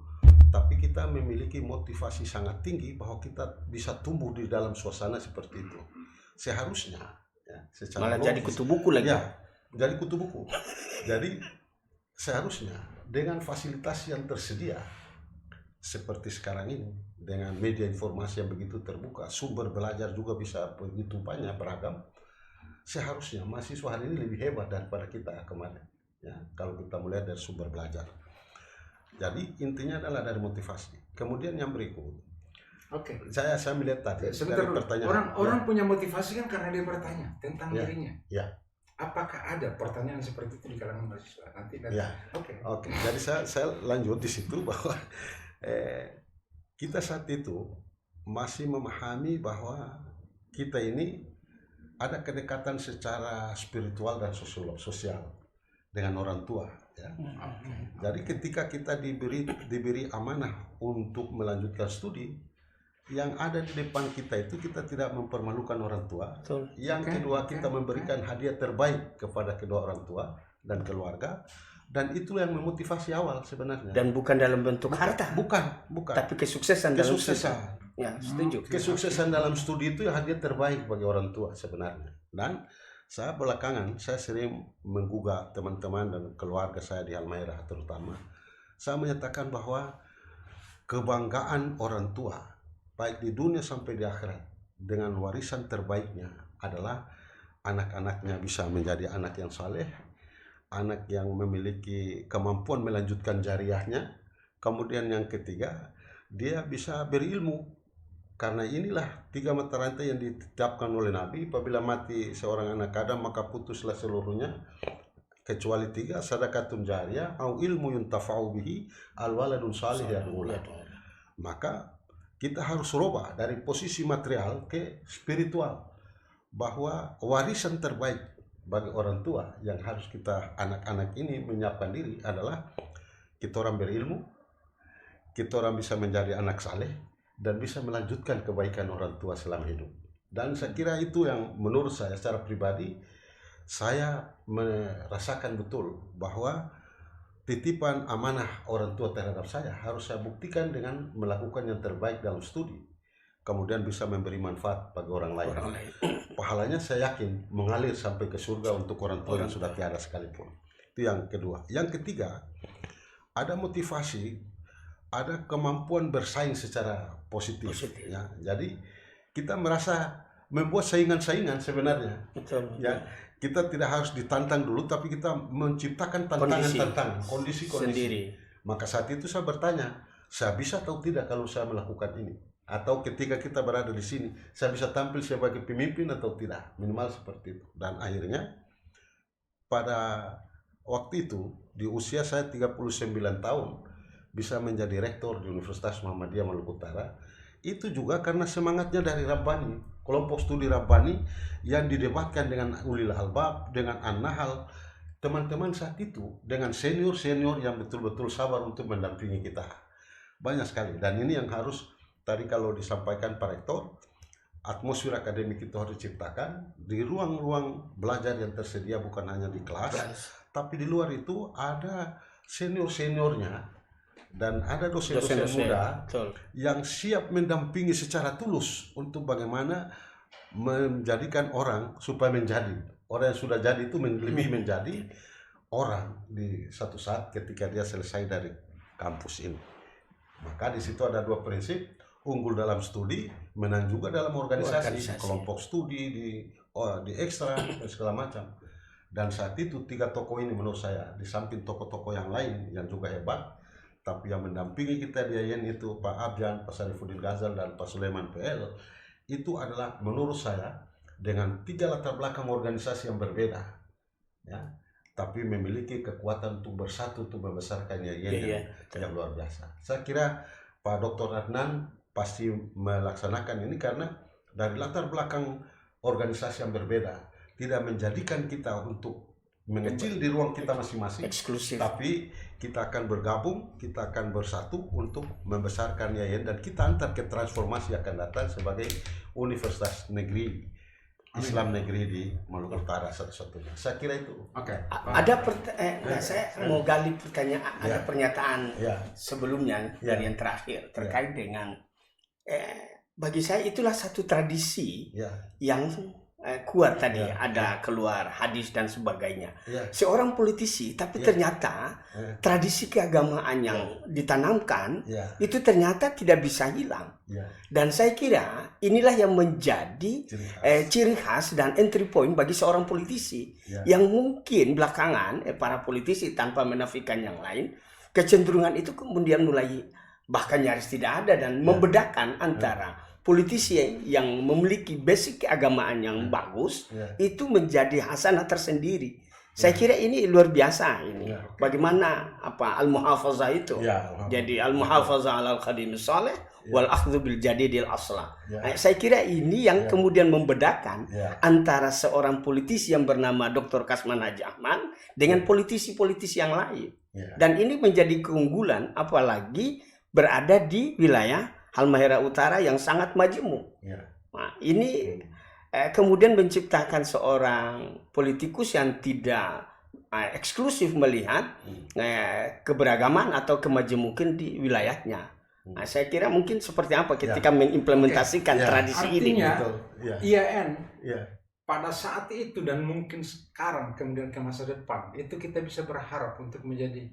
tapi kita memiliki motivasi sangat tinggi bahwa kita bisa tumbuh di dalam suasana seperti itu. Seharusnya secara Malah logis, jadi kutu buku lagi. jadi kutu buku. Jadi seharusnya dengan fasilitas yang tersedia seperti sekarang ini, dengan media informasi yang begitu terbuka, sumber belajar juga bisa begitu banyak beragam, seharusnya mahasiswa hari ini lebih hebat daripada kita kemarin ya, kalau kita melihat dari sumber belajar. Jadi intinya adalah dari motivasi. Kemudian yang berikut, saya melihat tadi Sebentar, dari pertanyaan orang punya motivasi kan karena dia bertanya tentang dirinya. Ya. Apakah ada pertanyaan seperti itu di kalangan mahasiswa? Nanti. Ya. Oke. Jadi saya lanjut di situ bahwa kita saat itu masih memahami bahwa kita ini ada kedekatan secara spiritual dan sosial dengan orang tua. Ya. Jadi ketika kita diberi amanah untuk melanjutkan studi, yang ada di depan kita itu kita tidak mempermalukan orang tua. Betul. Yang kedua, kita memberikan hadiah terbaik kepada kedua orang tua dan keluarga, dan itu yang memotivasi awal sebenarnya. Dan bukan dalam bentuk harta, Bukan. tapi kesuksesan dalam Kesuksesan. studi. Ya, setuju. Kesuksesan dalam studi itu hadiah terbaik bagi orang tua sebenarnya. Dan saya belakangan saya sering menggugah teman-teman dan keluarga saya di Halmahera terutama. Saya menyatakan bahwa kebanggaan orang tua baik di dunia sampai di akhirat dengan warisan terbaiknya adalah anak-anaknya bisa menjadi anak yang saleh, anak yang memiliki kemampuan melanjutkan jariahnya. Kemudian yang ketiga, dia bisa berilmu. Karena inilah 3 mata rantai yang ditetapkan oleh Nabi. Apabila mati seorang anak Adam maka putuslah seluruhnya kecuali 3, sadaqatun jariyah au ilmu yuntafa'u bihi al waladun salih yad'u lahu. Maka kita harus rubah dari posisi material ke spiritual, bahwa warisan terbaik bagi orang tua yang harus kita anak-anak ini menyiapkan diri adalah kita orang berilmu, kita orang bisa menjadi anak saleh dan bisa melanjutkan kebaikan orang tua selama hidup. Dan saya kira itu yang menurut saya secara pribadi saya merasakan betul bahwa titipan amanah orang tua terhadap saya harus saya buktikan dengan melakukan yang terbaik dalam studi, kemudian bisa memberi manfaat bagi orang lain. Pahalanya saya yakin mengalir sampai ke surga untuk orang tua yang sudah tiada sekalipun. Itu yang kedua. Yang ketiga, ada motivasi, ada kemampuan bersaing secara positif. Ya. Jadi kita merasa membuat saingan-saingan sebenarnya. Betul. Ya, kita tidak harus ditantang dulu, tapi kita menciptakan tantangan-tantangan, kondisi-kondisi sendiri. Maka saat itu saya bertanya, saya bisa atau tidak kalau saya melakukan ini? Atau ketika kita berada di sini, saya bisa tampil sebagai pemimpin atau tidak? Minimal seperti itu. Dan akhirnya pada waktu itu, di usia saya 39 tahun, bisa menjadi rektor di Universitas Muhammadiyah Maluku Utara. Itu juga karena semangatnya dari Rabbani, kelompok studi Rabbani yang didebatkan dengan ulil albab, dengan an-nahl, teman-teman saat itu dengan senior-senior yang betul-betul sabar untuk mendampingi kita. Banyak sekali. Dan ini yang harus tadi kalau disampaikan Pak Rektor, atmosfer akademik itu harus diciptakan di ruang-ruang belajar yang tersedia, bukan hanya di kelas, tapi di luar itu ada senior-seniornya. Dan ada dosen-dosen muda yang siap mendampingi secara tulus untuk bagaimana menjadikan orang supaya menjadi orang yang sudah jadi itu lebih menjadi orang di satu saat ketika dia selesai dari kampus ini. Maka di situ ada 2 prinsip, unggul dalam studi, menang juga dalam organisasi. Kelompok studi di ekstra dan segala macam. Dan saat itu 3 tokoh ini menurut saya, di samping tokoh-tokoh yang lain yang juga hebat, tapi yang mendampingi kita di IAIN itu Pak Abjan, Pak Sarifuddin Ghazal, dan Pak Sulaiman PL, itu adalah menurut saya dengan 3 latar belakang organisasi yang berbeda, ya, tapi memiliki kekuatan untuk bersatu untuk membesarkan IAIN yang luar biasa. Saya kira Pak Dr. Adnan pasti melaksanakan ini karena dari latar belakang organisasi yang berbeda, tidak menjadikan kita untuk mengecil di ruang kita masing-masing, eksklusif, tapi kita akan bergabung, kita akan bersatu untuk membesarkan IAIN, dan kita antar ke transformasi akan datang sebagai Universitas Negeri Islam Negeri di Maluku Utara satu-satunya. Saya kira itu. Oke. Ada saya mau gali pertanyaan, ada pernyataan sebelumnya dari yang terakhir terkait dengan bagi saya itulah satu tradisi yang kuat tadi, ada keluar hadis dan sebagainya. Seorang politisi, tapi ternyata tradisi keagamaan yang ditanamkan itu ternyata tidak bisa hilang. Dan saya kira inilah yang menjadi ciri khas dan entry point bagi seorang politisi yang mungkin belakangan para politisi tanpa menafikan yang lain, kecenderungan itu kemudian mulai bahkan nyaris tidak ada dan membedakan antara politisi yang memiliki basic keagamaan yang bagus itu menjadi hasanah tersendiri. Saya kira ini luar biasa ini. Bagaimana al-muhafazah itu? Jadi al-muhafazah alal qadim salih wal akhdhu bil jadidil aslah. Saya kira ini yang kemudian membedakan antara seorang politisi yang bernama Dr. Kasman Haji Ahmad dengan politisi-politisi yang lain. Dan ini menjadi keunggulan apalagi berada di wilayah Halmahera Utara yang sangat majemuk. Ya. Nah, ini kemudian menciptakan seorang politikus yang tidak eksklusif melihat keberagaman atau kemajemukan di wilayahnya. Nah, saya kira mungkin seperti apa ketika mengimplementasikan tradisi ini. Artinya, Betul. Ya. IAN Ya. pada saat itu dan mungkin sekarang kemudian ke masa depan itu kita bisa berharap untuk menjadi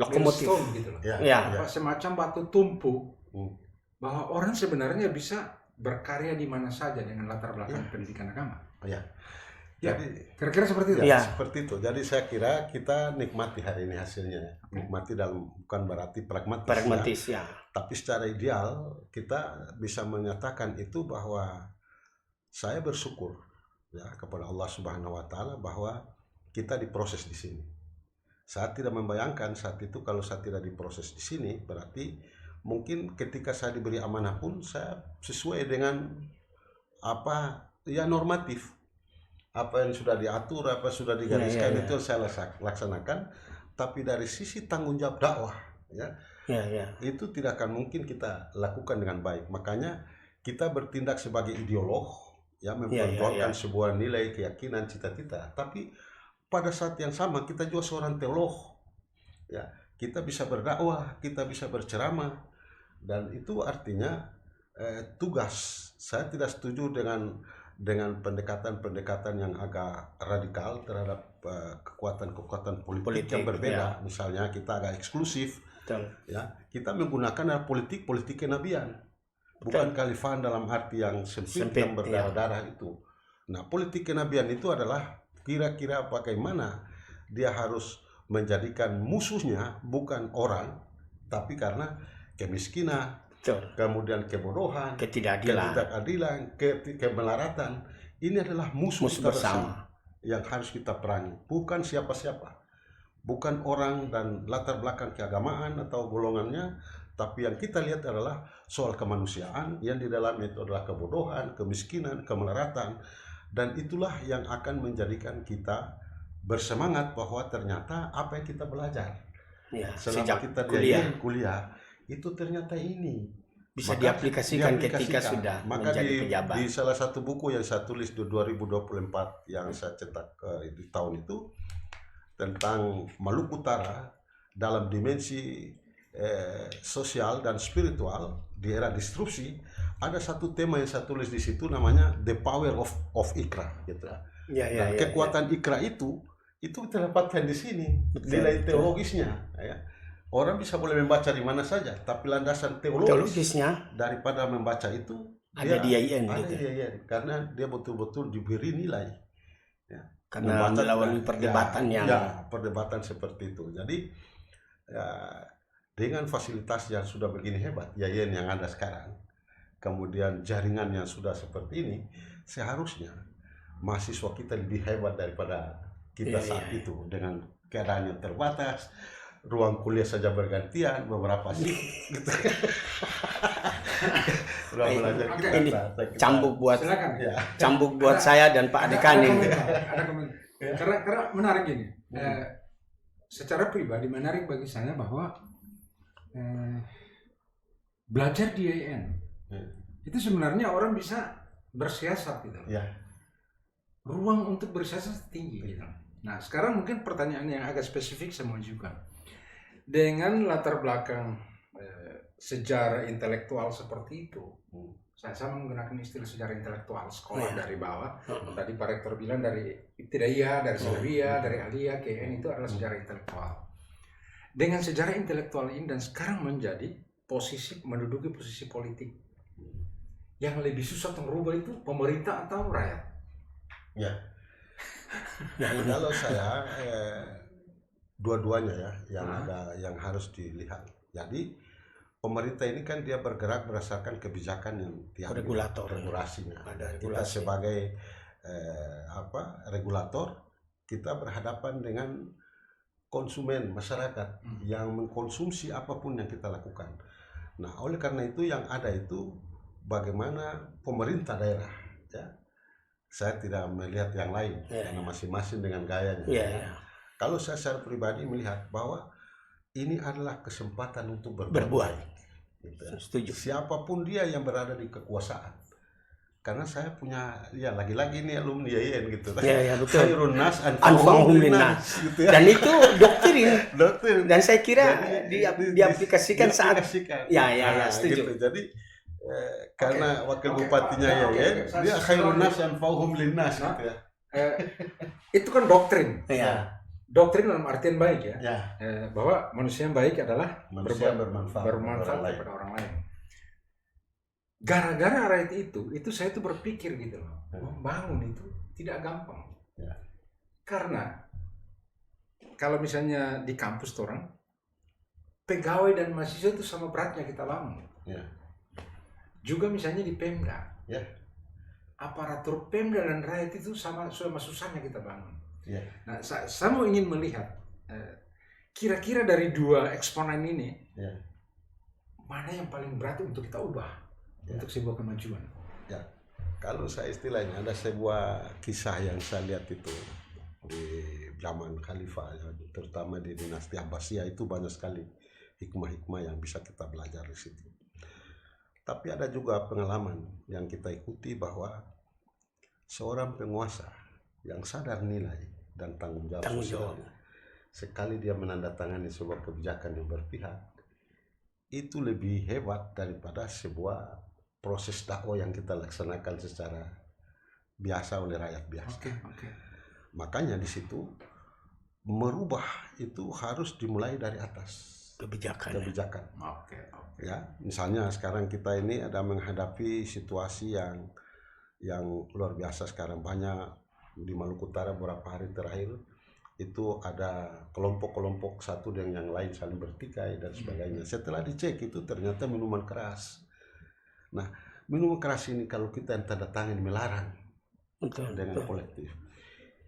Lokomotif. millstone gitu loh. Ya. Ya. Ya. Semacam batu tumpu Hmm. bahwa orang sebenarnya bisa berkarya di mana saja dengan latar belakang pendidikan agama. Ya. Ya, Jadi kira-kira seperti itu. ya, Ya. seperti itu. Jadi saya kira kita nikmati hari ini hasilnya. Nikmati dalam bukan berarti pragmatis. Pragmatis ya. Tapi secara ideal kita bisa menyatakan itu bahwa saya bersyukur ya kepada Allah Subhanahu wa taala bahwa kita diproses di sini. Saya tidak membayangkan saat itu kalau saya tidak diproses di sini, berarti mungkin ketika saya diberi amanah pun saya sesuai dengan apa ya normatif. Apa yang sudah diatur, apa sudah digariskan itu saya laksanakan. Tapi dari sisi tanggung jawab dakwah ya. Itu tidak akan mungkin kita lakukan dengan baik. Makanya kita bertindak sebagai ideolog, ya memperjuangkan sebuah nilai, keyakinan, cita-cita. Tapi pada saat yang sama kita juga seorang teolog, ya kita bisa berdakwah, kita bisa berceramah, dan itu artinya tugas. Saya tidak setuju dengan pendekatan-pendekatan yang agak radikal terhadap kekuatan-kekuatan politik yang berbeda. Misalnya kita agak eksklusif. Ya, kita menggunakan politik kenabian, bukan khalifah dalam arti yang sempit yang berdarah-darah itu. Nah, politik kenabian itu adalah kira-kira bagaimana dia harus menjadikan musuhnya bukan orang, tapi karena kemiskinan, kemudian kebodohan, ketidakadilan, kemelaratan. Ini adalah musuh kita bersama yang harus kita perangi, bukan siapa-siapa. Bukan orang dan latar belakang keagamaan atau golongannya, tapi yang kita lihat adalah soal kemanusiaan yang di dalamnya itu adalah kebodohan, kemiskinan, kemelaratan, dan itulah yang akan menjadikan kita bersemangat bahwa ternyata apa yang kita belajar selama kita di kuliah itu ternyata ini bisa diaplikasikan ketika sudah menjadi pejabat. Di salah satu buku yang saya tulis di 2024 yang saya cetak di tahun itu tentang Maluku Utara dalam dimensi sosial dan spiritual di era disrupsi, ada satu tema yang saya tulis di situ namanya The Power of Ikra gitu. Kekuatan Ikra itu kita dapatkan di sini, nilai teologisnya ya. Orang bisa boleh membaca di mana saja, tapi landasan teologisnya daripada membaca itu ada di IAN gitu. Karena dia betul-betul diberi nilai ya. Karena melalui perdebatan perdebatan seperti itu. Jadi ya, dengan fasilitas yang sudah begini hebat, IAIN yang ada sekarang, kemudian jaringan yang sudah seperti ini, seharusnya mahasiswa kita lebih hebat daripada kita saat itu dengan keadaan yang terbatas, ruang kuliah saja bergantian, beberapa sih. Gitu. Ini cambuk buat saya dan Pak Dekani. Ada komentar. Karena menarik ini. Secara pribadi menarik bagi saya bahwa belajar di IAIN itu sebenarnya orang bisa bersiasat gitu. Ruang untuk bersiasat tinggi gitu. Nah, sekarang mungkin pertanyaan yang agak spesifik saya mau ajukan. Dengan latar belakang sejarah intelektual seperti itu, saya menggunakan istilah sejarah intelektual sekolah dari bawah. Tadi Pak Rektor bilang dari Ibtidaiyah, dari Sanawiyah, dari Aliyah, KN itu adalah sejarah intelektual. Dengan sejarah intelektual ini dan sekarang menduduki posisi politik, yang lebih susah untuk merubah itu pemerintah atau rakyat? Ya. Kalau saya dua-duanya ya yang harus dilihat. Jadi pemerintah ini kan dia bergerak berdasarkan kebijakan yang diambil, regulasinya. Kita sebagai regulator, kita berhadapan dengan konsumen masyarakat yang mengkonsumsi apapun yang kita lakukan. Nah, oleh karena itu yang ada itu bagaimana pemerintah daerah ya. Saya tidak melihat yang lain karena masing-masing dengan gayanya. Kalau saya secara pribadi melihat bahwa ini adalah kesempatan untuk berbuat. Gitu ya. Setuju. Siapapun dia yang berada di kekuasaan. Karena saya punya, ya lagi-lagi nih alumni YN gitu. Ya, betul. Khairun nas Anfa'uhum linnas. gitu ya. Dan itu doktrin. Doktrin. Dan saya kira Jadi, diaplikasikan saat diaplikasikan. Ya, setuju. Gitu. Jadi karena wakil bupatinya Oke. YN, dia khairun nas anfa'uhum linnas Nah. gitu ya. Itu kan doktrin. Ya. Doktrin dalam artian baik ya. Ya, Bahwa manusia yang baik adalah manusia bermanfaat bermanfaat kepada orang lain. Gara-gara ayat itu saya tuh berpikir gitu loh, membangun itu tidak gampang. Ya. Karena kalau misalnya di kampus tuh orang, pegawai dan mahasiswa itu sama beratnya kita bangun. Ya. Juga misalnya di Pemda, Ya. aparatur Pemda dan rakyat itu sama susahnya kita bangun. Ya. Nah, saya mau ingin melihat kira-kira dari dua eksponen ini, Ya. mana yang paling berat untuk kita ubah untuk sebuah kemajuan. Ya, kalau saya istilahnya ada sebuah kisah yang saya lihat itu di zaman Khalifah, ya, terutama di dinasti Abbasiyah itu banyak sekali hikmah-hikmah yang bisa kita belajar di situ. Tapi ada juga pengalaman yang kita ikuti bahwa seorang penguasa yang sadar nilai dan tanggung jawab sosialnya, sekali dia menandatangani sebuah kebijakan yang berpihak, itu lebih hebat daripada sebuah proses dakwah yang kita laksanakan secara biasa oleh rakyat biasa. Oke. Makanya di situ merubah itu harus dimulai dari atas kebijakan. Oke. Ya, misalnya sekarang kita ini ada menghadapi situasi yang luar biasa sekarang, banyak di Maluku Utara beberapa hari terakhir itu ada kelompok-kelompok satu dengan yang lain saling bertikai dan sebagainya. Setelah dicek itu ternyata minuman keras. Nah, minuman keras ini kalau kita yang tanda tangan melarang dengan kolektif,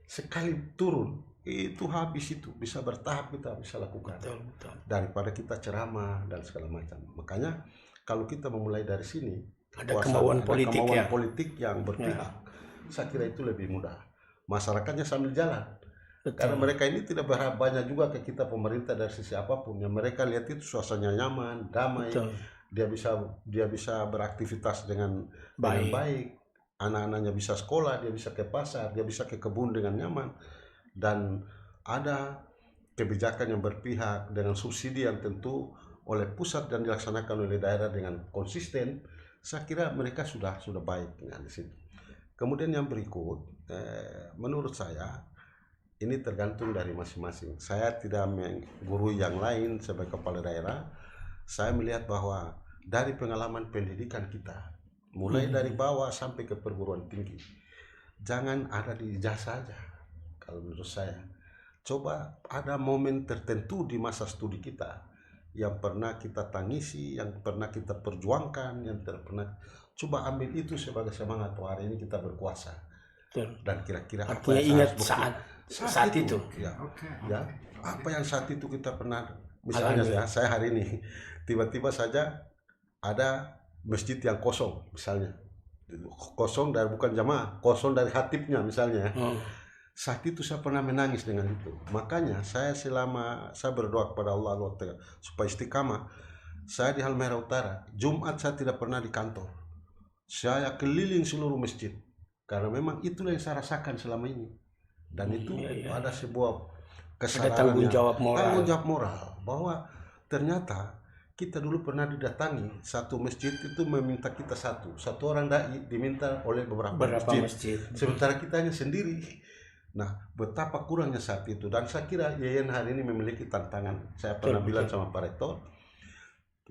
sekali turun itu habis, itu bisa bertahap kita bisa lakukan. Daripada kita ceramah dan segala macam. Makanya kalau kita memulai dari sini, ada kemauan politik yang berpihak, saya kira itu lebih mudah. Masyarakatnya sambil jalan. Karena mereka ini tidak berharap banyak juga ke kita pemerintah dari sisi apapun. Yang mereka lihat itu suasananya nyaman, damai. Dia bisa beraktivitas dengan baik. Anak-anaknya bisa sekolah, dia bisa ke pasar, dia bisa ke kebun dengan nyaman. Dan ada kebijakan yang berpihak dengan subsidi yang tentu oleh pusat dan dilaksanakan oleh daerah dengan konsisten. Saya kira mereka sudah baik dengan di situ. Kemudian yang berikut, menurut saya ini tergantung dari masing-masing. Saya tidak menggurui yang lain sebagai kepala daerah. Saya melihat bahwa dari pengalaman pendidikan kita, mulai dari bawah sampai ke perguruan tinggi, jangan ada di ijazah saja. Kalau menurut saya, coba ada momen tertentu di masa studi kita yang pernah kita tangisi, yang pernah kita perjuangkan, yang pernah, coba ambil itu sebagai semangat. Hari ini kita berkuasa. Dan kira-kira apa yang ingat saat itu. Ya, apa yang saat itu kita pernah, misalnya saya hari ini tiba-tiba saja ada masjid yang kosong, misalnya kosong dari bukan jamaah, kosong dari khatibnya misalnya. Saat itu saya pernah menangis dengan itu. Makanya saya berdoa kepada Allah supaya istiqamah. Saya di Halmahera Utara, Jumat saya tidak pernah di kantor. Saya keliling seluruh masjid. Karena memang itulah yang saya rasakan selama ini. Dan itu ada sebuah kesadaran, tanggung jawab moral bahwa ternyata kita dulu pernah didatangi satu masjid itu meminta kita satu orang dai diminta oleh beberapa masjid. Sementara kita hanya sendiri. Nah, betapa kurangnya saat itu. Dan saya kira YN hari ini memiliki tantangan. Saya pernah bilang sama Pak Rektor,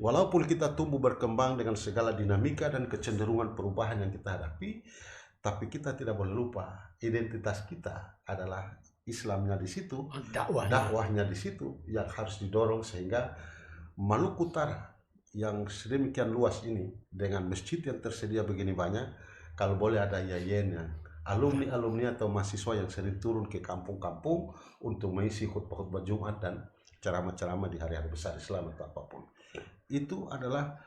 walaupun kita tumbuh berkembang dengan segala dinamika dan kecenderungan perubahan yang kita hadapi, tapi kita tidak boleh lupa identitas kita adalah Islamnya di situ, dakwahnya di situ yang harus didorong sehingga Maluku Utara yang sedemikian luas ini dengan masjid yang tersedia begini banyak, kalau boleh ada YN yang alumni atau mahasiswa yang sering turun ke kampung-kampung untuk mengisi khutbah-khutbah Jumat dan ceramah-ceramah di hari-hari besar Islam atau apapun. Itu adalah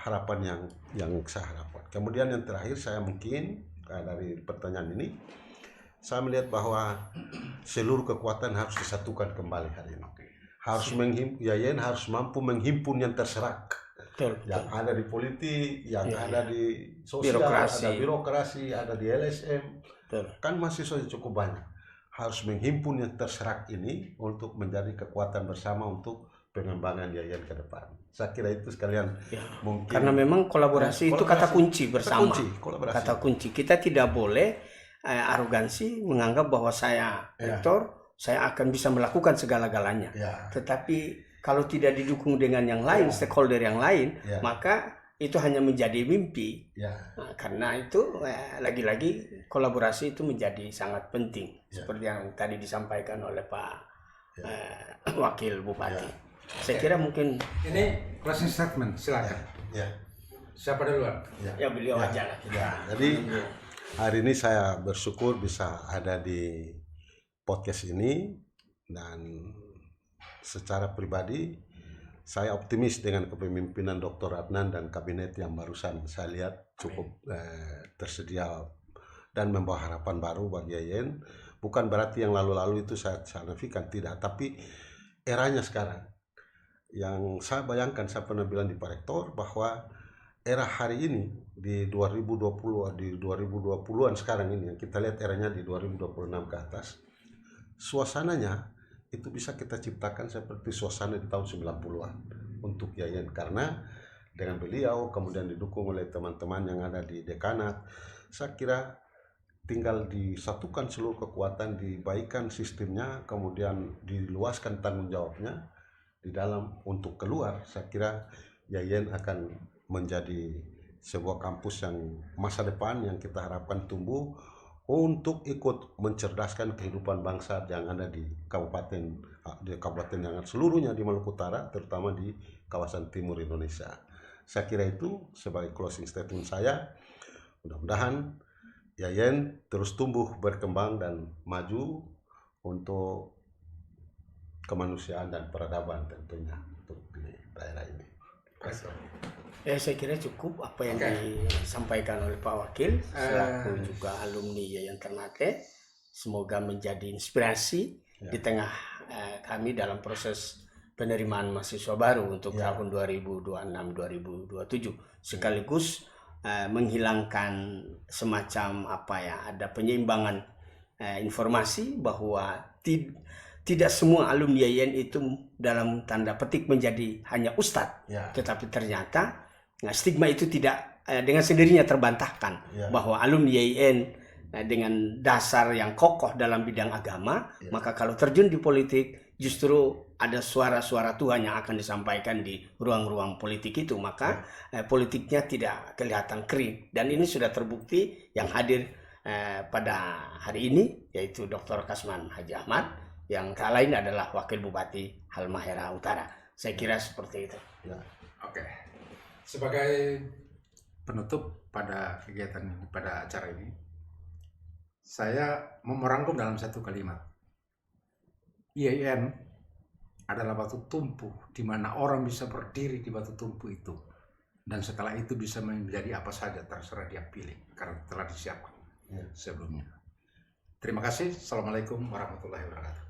harapan yang saya harapkan. Kemudian yang terakhir, saya mungkin dari pertanyaan ini saya melihat bahwa seluruh kekuatan harus disatukan kembali hari ini. Harus YN harus mampu menghimpun yang terserak. Betul, yang betul. ada di politik, yang Ya, ada ya. di sosial, Birokrasi. ada birokrasi, ada di LSM. Betul. Kan mahasiswa cukup banyak. Harus menghimpun yang terserak ini untuk menjadi kekuatan bersama untuk pengembangan YAYN ke depan. Saya kira itu sekalian Ya. mungkin. Karena memang kolaborasi itu kata kunci bersama. Kolaborasi. Kata kunci. Kita tidak boleh arogansi menganggap bahwa saya rektor, saya akan bisa melakukan segala-galanya. Ya. Tetapi kalau tidak didukung dengan yang lain, stakeholder yang lain, maka itu hanya menjadi mimpi. Ya. Nah, karena itu lagi-lagi kolaborasi itu menjadi sangat penting, seperti yang tadi disampaikan oleh Pak Wakil Bupati. Saya kira mungkin Ini closing statement, silakan. Ya. Siapa duluan? ya beliau aja lah. Jadi hari ini saya bersyukur bisa ada di podcast ini, dan secara pribadi saya optimis dengan kepemimpinan Dr. Adnan dan kabinet yang barusan saya lihat cukup tersedia dan membawa harapan baru bagi YAYN. Bukan berarti yang lalu-lalu itu saya nafikan, tidak, tapi eranya sekarang. Yang saya bayangkan, saya pernah bilang di Pak Rektor bahwa era hari ini di 2020-an sekarang ini, yang kita lihat eranya di 2026 ke atas, suasananya itu bisa kita ciptakan seperti suasana di tahun 90-an untuk YAYN, karena dengan beliau kemudian didukung oleh teman-teman yang ada di dekanat, saya kira tinggal disatukan seluruh kekuatan, dibaikan sistemnya, kemudian diluaskan tanggung jawabnya di dalam untuk keluar. Saya kira YAYN akan menjadi sebuah kampus yang masa depan yang kita harapkan tumbuh untuk ikut mencerdaskan kehidupan bangsa yang ada di kabupaten yang seluruhnya di Maluku Utara, terutama di kawasan timur Indonesia. Saya kira itu sebagai closing statement saya. Mudah-mudahan YAYN terus tumbuh, berkembang dan maju untuk kemanusiaan dan peradaban tentunya untuk di daerah ini. Saya kira cukup apa yang disampaikan oleh Pak Wakil selaku juga alumni YAYN Ternate. Semoga menjadi inspirasi di tengah kami dalam proses penerimaan mahasiswa baru untuk tahun 2026-2027, sekaligus menghilangkan semacam ada penyeimbangan informasi bahwa tidak semua alumni YAYN itu dalam tanda petik menjadi hanya ustadz, tetapi ternyata stigma itu tidak dengan sendirinya terbantahkan bahwa alumni YAYN dengan dasar yang kokoh dalam bidang agama, maka kalau terjun di politik justru ada suara-suara Tuhan yang akan disampaikan di ruang-ruang politik itu, maka politiknya tidak kelihatan kering. Dan ini sudah terbukti yang hadir pada hari ini, yaitu Dr. Kasman Haji Ahmad, yang tak lain adalah Wakil Bupati Halmahera Utara. Saya kira seperti itu. Oke. Sebagai penutup pada kegiatan ini, pada acara ini, saya mau merangkum dalam satu kalimat. YAYN adalah batu tumpu di mana orang bisa berdiri di batu tumpu itu, dan setelah itu bisa menjadi apa saja terserah dia pilih karena telah disiapkan sebelumnya. Terima kasih. Assalamualaikum warahmatullahi wabarakatuh.